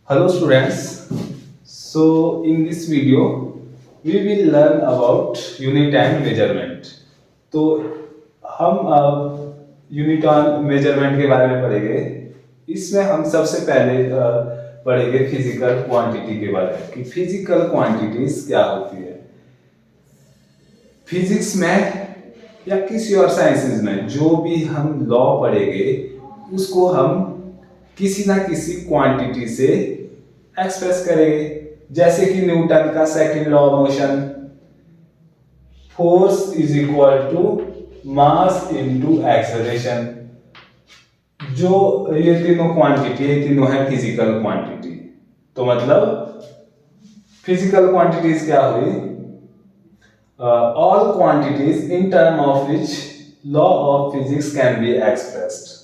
Hello students. So in this video we will learn about unit and measurement. तो हम unit और measurement के बारे में पढ़ेंगे। इसमें हम सबसे पहले पढ़ेंगे फिजिकल क्वांटिटी के बारे में कि फिजिकल क्वांटिटीज क्या होती है। फिजिक्स में या किसी और साइंसेज में जो भी हम लॉ पढ़ेंगे उसको हम किसी ना किसी क्वांटिटी से एक्सप्रेस करेंगे। जैसे कि न्यूटन का second law of motion, force is equal to mass into acceleration. जो ये तीनों क्वांटिटी है, तीनों है फिजिकल क्वांटिटी। तो मतलब फिजिकल क्वांटिटीज क्या हुई? All quantities in term of which law of physics can be expressed.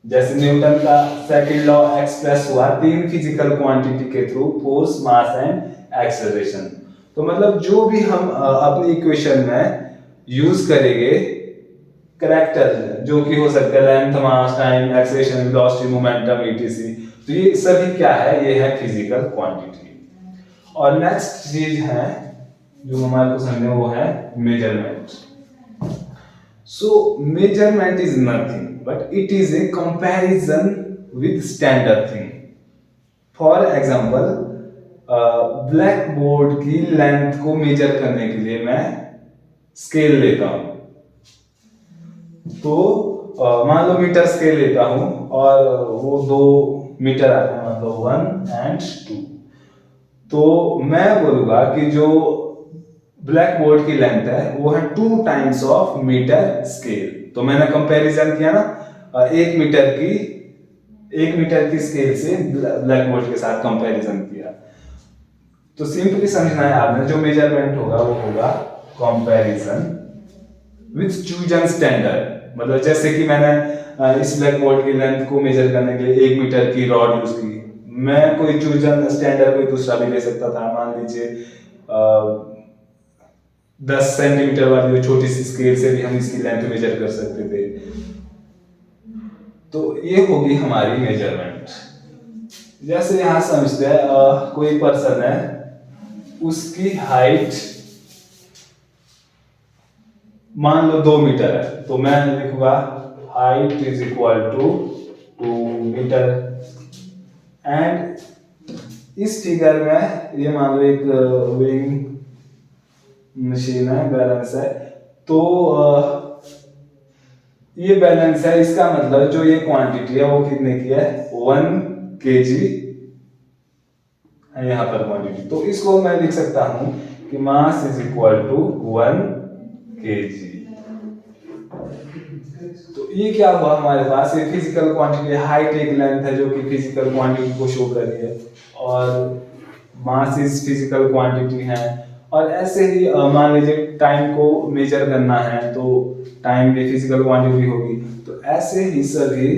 जैसे न्यूटन का सेकंड लॉ एक्सप्रेस हुआ तीन फिजिकल क्वांटिटी के through, force, mass and acceleration. तो मतलब जो भी हम अपनी इक्वेशन में यूज करेंगे कैरेक्टर, जो कि हो सकता है length, mass, time, acceleration, velocity, momentum, ETC, तो ये सभी क्या है? ये है फिजिकल क्वांटिटी। और नेक्स्ट चीज है जो हमारे को समझना, वो है measurement. So measurement is nothing but it is a comparison with standard thing. For example, black board की लेंथ को मेजर करने के लिए मैं स्केल लेता हूं। तो मान लो मीटर स्केल लेता हूं और वो 2 मीटर आते हैं, मतलब 1 and 2। तो मैं बोलूंगा कि जो ब्लैक बोर्ड की लेंथ है वो है 2 टाइम्स ऑफ मीटर स्केल। तो मैंने कंपैरिजन किया ना, 1 मीटर की स्केल से ब्लैक बोर्ड के साथ कंपैरिजन किया। तो सिंपली समझना है आपने, जो मेजरमेंट होगा वो होगा कंपैरिजन विद चूजन स्टैंडर्ड। मतलब जैसे कि मैंने इस ब्लैक बोर्ड की लेंथ को मेजर करने के लिए 1 मीटर की रॉड यूज की। मैं कोई चूजन स्टैंडर्ड कोई दूसरा भी ले सकता था, मान लीजिए 10 सेंटीमीटर वाली छोटी सी स्केल से भी हम इसकी लेंथ मेजर कर सकते थे। तो ये होगी हमारी मेजरमेंट। जैसे यहां समझते हैं कोई पर्सन है, उसकी हाइट मान लो 2 मीटर है, तो मैं लिखूंगा height is equal to 2 metre. And इस फिगर में ये मान लो एक वेइंग मशीन है, बैलेंस है। तो ये बैलेंस है, इसका मतलब जो ये क्वांटिटी है वो कितने की है? 1 kg है यहाँ पर क्वांटिटी। तो इसको मैं लिख सकता हूं कि mass is equal to 1 kg। तो ये क्या हुआ हमारे पास? ये फिजिकल क्वांटिटी, हाइट एक लेंथ है जो कि फिजिकल क्वांटिटी को शो कर रही है, और मास इज फिजिकल क्वांटिटी है। और ऐसे ही मान लीजिए टाइम को मेजर करना है तो टाइम भी फिजिकल क्वांटिटी होगी। तो ऐसे ही सभी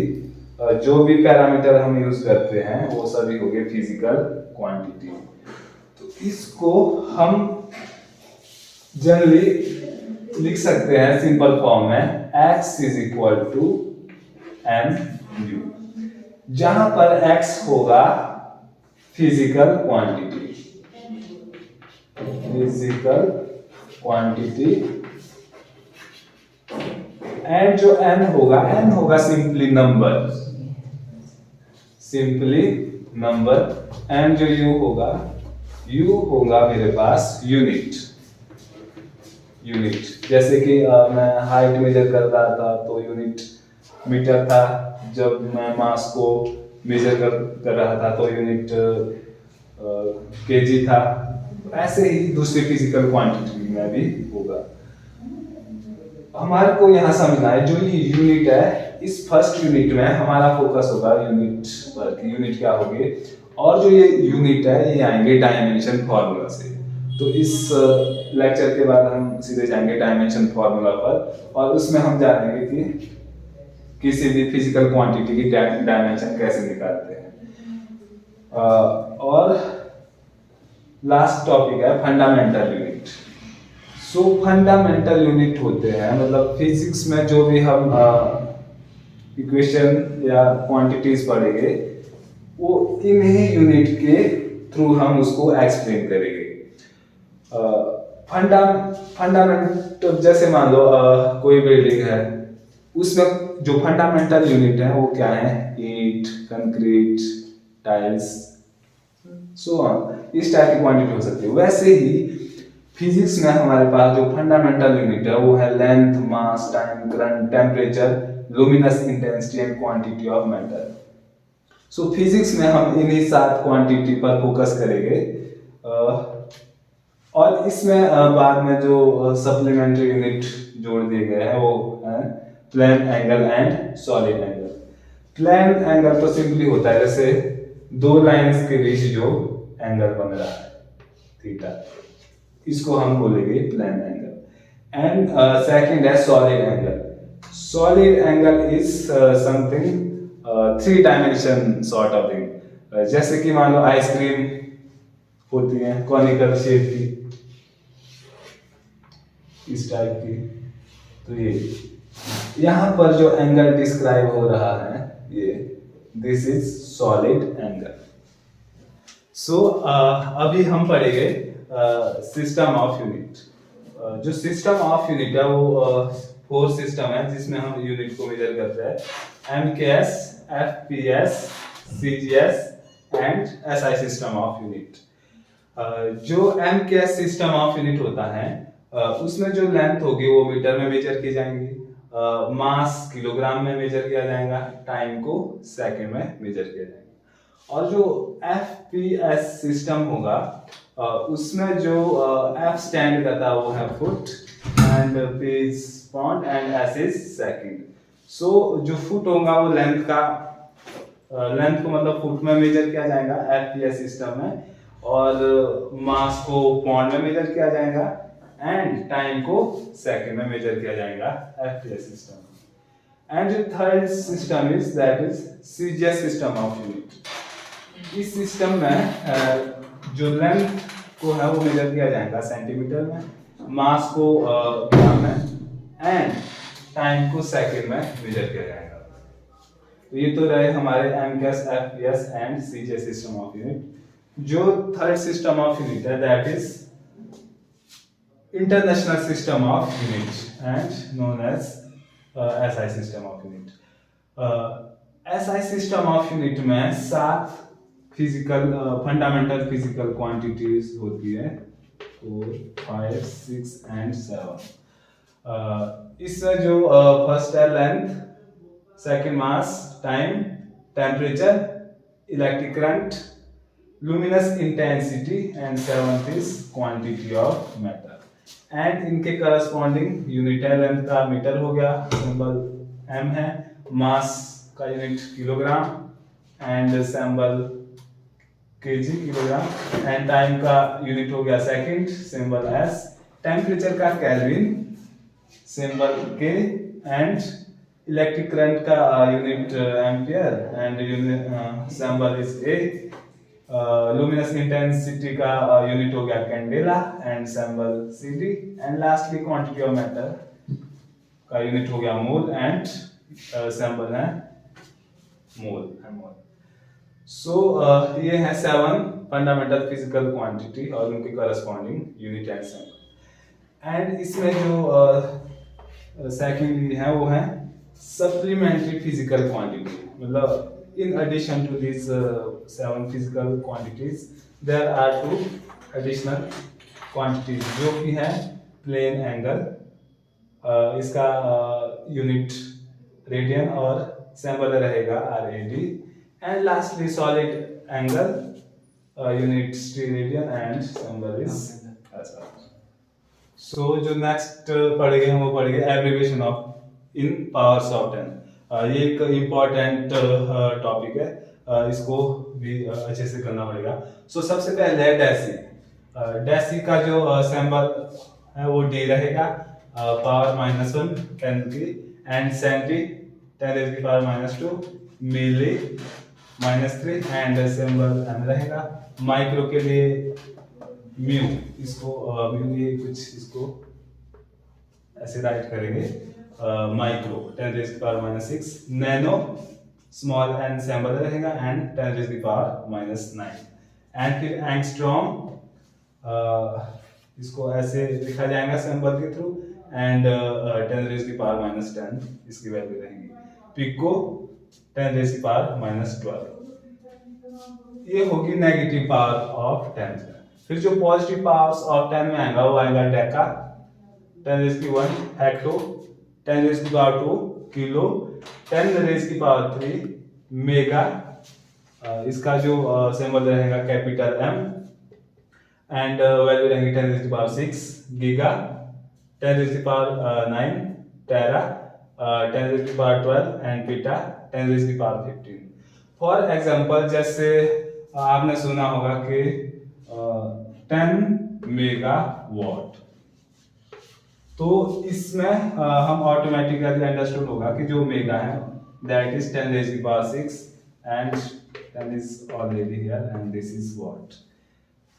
जो भी पैरामीटर हम यूज करते हैं वो सभी हो गए फिजिकल क्वांटिटी। तो इसको हम जनरली लिख सकते हैं सिंपल फॉर्म में, x is equal to mu, जहां पर x होगा फिजिकल क्वांटिटी एंड जो n होगा सिंपली नंबर। एंड जो u होगा मेरे पास यूनिट। जैसे कि मैं हाइट मेजर कर रहा था तो यूनिट मीटर था, जब मैं मास को मेजर कर रहा था तो यूनिट केजी था। ऐसे ही दूसरी फिजिकल क्वांटिटी में भी होगा। हमारे को यहाँ समझना है जो ये यूनिट है, इस फर्स्ट यूनिट में हमारा फोकस होगा यूनिट पर कि यूनिट क्या होगी। और जो ये यूनिट है ये आएंगे डायमेंशन फॉर्मूला से। तो इस लेक्चर के बाद हम सीधे जाएंगे डायमेंशन फॉर्मूला पर, और उसमें हम जानेंगे कि किसी भी फिजिकल क्वांटिटी की डायमेंशन कैसे निकालते हैं। और लास्ट टॉपिक है फंडामेंटल यूनिट। सो फंडामेंटल यूनिट होते हैं, मतलब फिजिक्स में जो भी हम इक्वेशन या क्वांटिटीज पढ़ेंगे वो इन्हीं यूनिट के थ्रू हम उसको एक्सप्लेन करेंगे। फंडामेंट जैसे मान लो कोई बिल्डिंग है, उसमें जो फंडामेंटल यूनिट है वो क्या है, ईंट, कंक्रीट, टाइल्स, सो ऑन, इस टाइप की क्वांटिटी हो सकती है। वैसे ही फिजिक्स में हमारे पास जो फंडामेंटल यूनिट है वो है length, mass, time, current, temperature, luminous intensity and quantity of matter. So physics में हम इन्हीं 7 क्वांटिटी पर फोकस करेंगे। और इसमें बाद में जो सप्लीमेंट्री यूनिट जोड़ दिए गए हैं वो है plane angle and solid angle. Plane angle तो सिंपली होता है जैसे दो लाइंस के बीच जो एंगल बन रहा है थीटा, इसको हम बोलेंगे प्लेन एंगल। एंड सेकंड है solid angle. Solid angle is something 3 dimension sort of thing. जैसे कि मान लो आइसक्रीम होती है कॉनिकल शेप की, इस टाइप की, तो ये यहां पर जो एंगल डिस्क्राइब हो रहा है ये दिस इज सॉलिड एंगल। सो अभी हम पढ़ेंगे सिस्टम ऑफ यूनिट। जो सिस्टम ऑफ यूनिट है वो 4 सिस्टम है जिसमें हम यूनिट को मेजर करते हैं, MKS, FPS, CGS and SI system of unit. जो एमकेएस सिस्टम ऑफ यूनिट होता है उसमें जो लेंथ होगी वो मीटर में मेजर की जाएंगी, मास किलोग्राम में मेजर किया जाएगा, टाइम को सेकंड में मेजर किया जाएगा। और जो एफपीएस सिस्टम होगा उसमें जो एफ स्टैंड करता है वो है foot and P is pound and S is second. So जो फुट होगा वो लेंथ का लेंथ को मतलब फुट में मेजर किया जाएगा एफपीएस सिस्टम में, और मास को पाउंड में मेजर किया जाएगा एंड टाइम को सेकंड में मेजर किया जाएगा एफपीएस सिस्टम। एंड जो third system is that is CGS system of unit. इस सिस्टम में जो लेंथ को है वो मेजर किया जाएगा सेंटीमीटर में, मास को ग्राम में एंड टाइम को सेकंड में मेजर किया जाएगा। तो ये तो रहे हमारे MKS, FPS and CGS system of unit. जो थर्ड सिस्टम ऑफ यूनिट है that is international system of unit and known as SI system of unit. SI system of unit में 7 फिजिकल फंडामेंटल फिजिकल क्वांटिटीज होती है, 4, 5, 6 and 7। इसमें जो first है length, second mass, time, temperature, electric current, luminous intensity and 7th is quantity of matter. And इनके corresponding unit है, length का metre हो गया, सिंबल एम है, मास का unit kilogram and symbol KG kilogram, and time का unit हो गया सेकंड, सिंबल एस, टेम्परेचर का केल्विन, सिंबल के, एंड इलेक्ट्रिक करंट का unit ampere and unit symbol is a, luminous intensity का यूनिट हो गया candela and symbol CD, and lastly quantity of matter का यूनिट हो गया मोल एंड सिंबल है मोल। सो ये है 7 फंडामेंटल फिजिकल क्वांटिटी और उनके corresponding unit and symbol. And इसमें जो सेकंडली है वो है सप्लीमेंट्री फिजिकल क्वांटिटी, मतलब in addition to these 7 physical quantities there are 2 additional quantities जो कि है प्लेन एंगल, इसका यूनिट रेडियन और सिंबल रहेगा RAD, and lastly solid angle unit steradian and symbol is SR। So जो नेक्स्ट पढ़ेंगे हम वो पढ़ेंगे abbreviation of in powers of 10। ये एक इम्पॉर्टेंट टॉपिक है, इसको भी अच्छे से करना पड़ेगा। सो सबसे पहले है डेसी। डेसी का जो सिंबल है वो डी रहेगा, पावर -1 10 की, एंड सेंटी 10 की power -2, milli -3 and symbol M रहेगा। माइक्रो के लिए म्यू, इसको म्यू ये कुछ इसको ऐसे राइट करेंगे, माइक्रो 10 की power -6, nano small N symbol रहेगा एंड 10 रेज की पावर माइनस 9। एंड फिर एंगस्ट्रॉम, इसको ऐसे लिखा जाएगा सिंबल के थ्रू एंड 10 रेज की पावर माइनस 10 इसकी वैल्यू रहेगी। पिको 10 रेज की पावर माइनस 12, ये होगी नेगेटिव पावर ऑफ 10। फिर जो पॉजिटिव पावर्स ऑफ 10 में आएगा वो आएगा डेका 10 रेज की 1, हेक्टो 10 रेज की पावर 2, किलो 10 रेज की पावर 3, मेगा, इसका जो सिंबल रहेगा कैपिटल एम एंड वैल्यू रहेगी 10 रेज की पावर 6, गीगा 10 रेज की पावर 9, टेरा 10 रेज की पावर 12 एंड पीटा 10 रेज की पावर 15। फॉर एग्जांपल जैसे आपने सुना होगा कि 10 मेगावाट, तो इसमें हम ऑटोमेटिकली अंडरस्टूड होगा कि जो मेगा है दैट इज 10 रेज की power 6 and 10 is already here and this is what.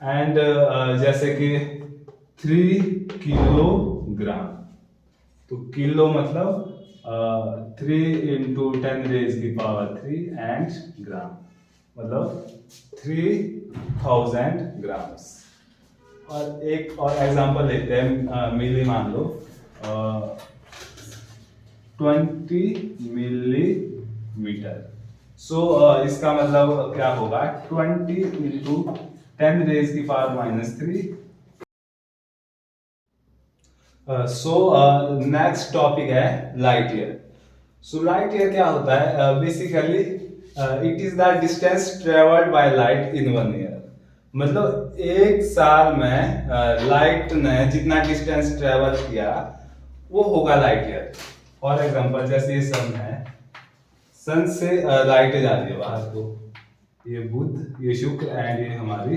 And जैसे कि 3 किलोग्राम, तो किलो मतलब 3 इंटू 10 रेज की पावर 3 एंड ग्राम मतलब 3000 ग्राम्स। और एक और एग्जांपल लेते हैं, मिली मान लो 20 मिलीमीटर। सो इसका मतलब क्या होगा 20 इंटू 10 रेज की power minus 3। So next topic है light year. So light year क्या होता है, basically it is the distance travelled by light in 1 year. मतलब एक साल में लाइट ने जितना डिस्टेंस ट्रेवल किया वो होगा लाइट ईयर। फॉर एग्जांपल जैसे ये सन है, सन से लाइट जा रही है बाहर को, ये बुध, ये शुक्र एंड ये हमारी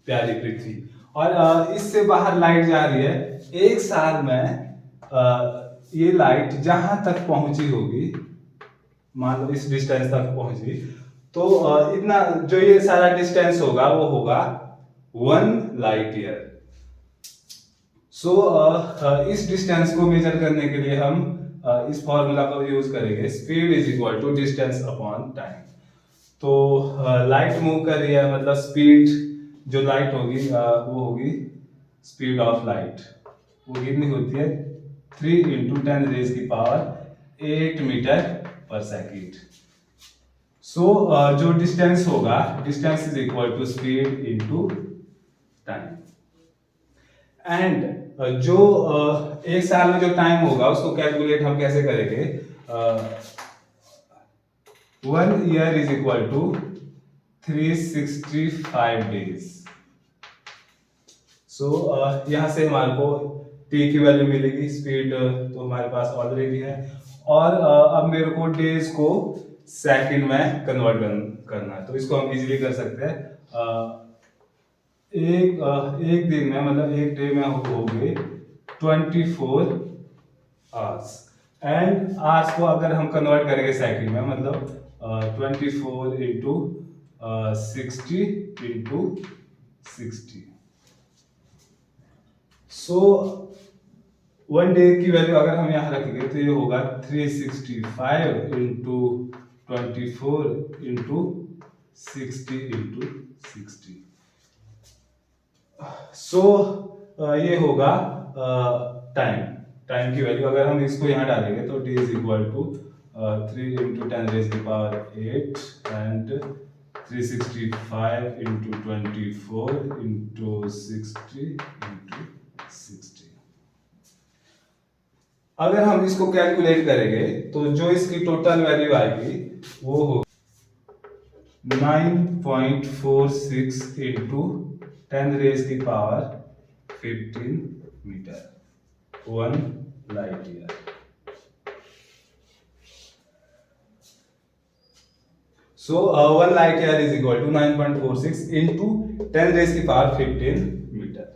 प्यारी पृथ्वी, और इससे बाहर लाइट जा रही है। एक साल में ये लाइट जहां तक पहुंची होगी, मान लो इस डिस्टेंस तक पहुंची, तो इतना जो ये सारा डिस्टेंस होगा वो होगा 1 लाइट ईयर। सो इस डिस्टेंस को मेजर करने के लिए हम इस फॉर्मूला का यूज करेंगे, speed is equal to distance upon time. तो लाइट मूव कर रही है, मतलब स्पीड जो लाइट होगी वो होगी स्पीड ऑफ लाइट, वो कितनी होती है 3 इंटू 10 रेज की पावर 8 मीटर पर सेकेंड। सो जो डिस्टेंस होगा, distance is equal to speed into time. And जो एक साल में जो टाइम होगा उसको कैलकुलेट हम कैसे करेंगे, 1 year is equal to 365 days. So यहां से हमारे को टी की वैल्यू मिलेगी, स्पीड तो हमारे पास ऑलरेडी है, और अब मेरे को डेज को सेकंड में कन्वर्ट करना है। तो इसको हम इजीली कर सकते हैं, एक दिन में मतलब एक डे में हो गए 24 आवर्स, एंड आवर्स को अगर हम कन्वर्ट करेंगे सेकंड में मतलब 24 इंटू 60 इंटू 60। सो 1 डे की वैल्यू अगर हम यहाँ रखेंगे तो ये होगा 365 इंटू 24 इंटू 60 इंटू 60। सो ये होगा टाइम की वैल्यू। अगर हम इसको यहाँ डालेंगे तो t is equal to 3 into 10 raise की power 8 and 365 into 24 into 60 into 60। अगर हम इसको कैलकुलेट करेंगे तो जो इसकी टोटल वैल्यू आएगी वो होगी 9.46 इंटू 10 रेज की power 15 metre, 1 light year. So 1 light year is equal to 9.46 into 10 raise की पावर 15 मीटर।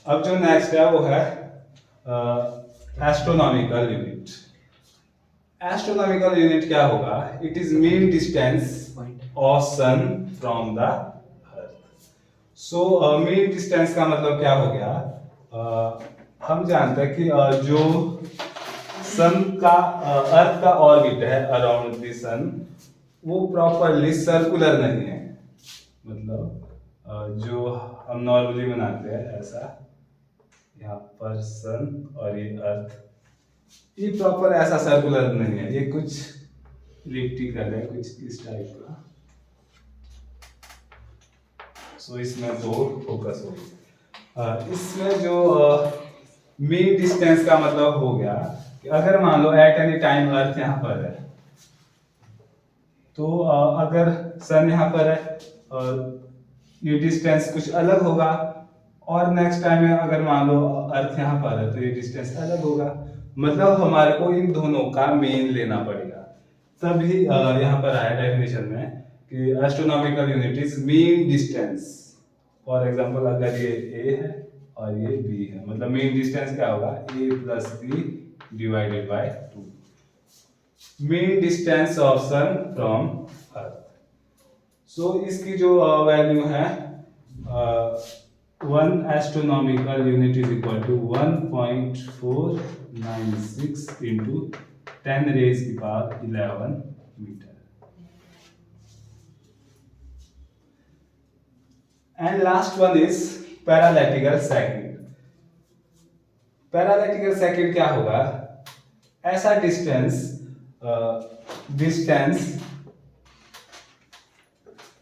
अब जो नेक्स्ट है वो है एस्ट्रोनॉमिकल यूनिट। एस्ट्रोनॉमिकल यूनिट क्या होगा, it is mean distance of sun from the earth. So mean distance का मतलब क्या हो गया, हम जानते हैं कि जो सन का अर्थ का ऑर्बिट है अराउंड द सन, वो प्रॉपरली सर्कुलर नहीं है। मतलब जो हम नॉर्मली बनाते हैं ऐसा, यहाँ पर सन और ये अर्थ, ये प्रॉपर ऐसा सर्कुलर नहीं है, ये कुछ इलिप्टिकल है, कुछ इस टाइप का। सो इसमें तो फोकस हो। इसमें जो मीन डिस्टेंस का मतलब हो गया कि अगर मान लो एट एनी टाइम अर्थ यहाँ पर है, तो अगर सन यहाँ पर है और ये डिस्टेंस कुछ अलग होगा, और नेक्स्ट टाइम में अगर मान लो अर्थ यहाँ पर है तो ये डिस्टेंस अलग होगा। मतलब हमारे को इन दोनों का मीन लेना पड़ेगा। तभी यहाँ पर आया डेफिनेशन में कि astronomical unit is mean distance. For example अगर ये ए है और ये बी है, मतलब मीन डिस्टेंस क्या होगा, A plus B divided by 2, mean distance of sun from earth. So इसकी जो वैल्यू है 1 astronomical unit is equal to 1.496 into 10 raise की power 11 metre. And last one is parallactic second. Parallactic second क्या होगा, ऐसा distance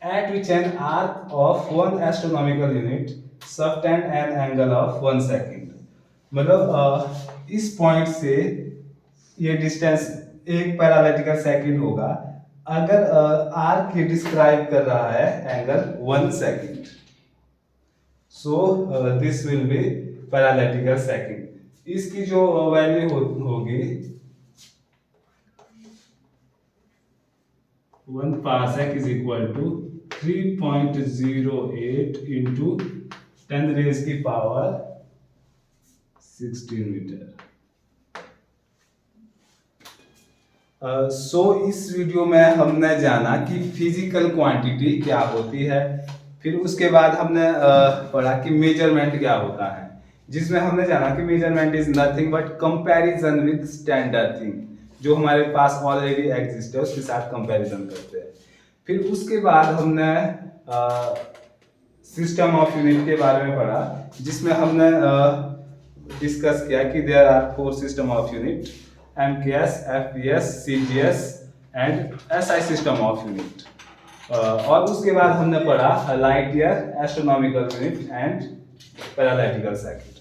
at which an arc of 1 astronomical unit subtend an angle of 1 second। मतलब इस point से ये distance एक पैरालैटिकल second होगा अगर आर्क ये डिस्क्राइब कर रहा है angle 1 second. So this will be parallactic second. इसकी जो वैल्यू होगी 1 parsec is equal to 3.08 into 10 raise की पावर 16 मीटर। सो इस वीडियो में हमने जाना कि फिजिकल क्वांटिटी क्या होती है, फिर उसके बाद हमने पढ़ा कि मेजरमेंट क्या होता है, जिसमें हमने जाना कि measurement is nothing but comparison with standard thing, जो हमारे पास ऑलरेडी एग्जिस्ट है उसके साथ कंपैरिजन करते हैं। फिर उसके बाद हमने सिस्टम ऑफ यूनिट के बारे में पढ़ा, जिसमें हमने डिस्कस किया कि there are 4 system of unit, MKS, FPS, CGS and SI system of unit. और उसके बाद हमने पढ़ा light year, astronomical unit and parallactic second.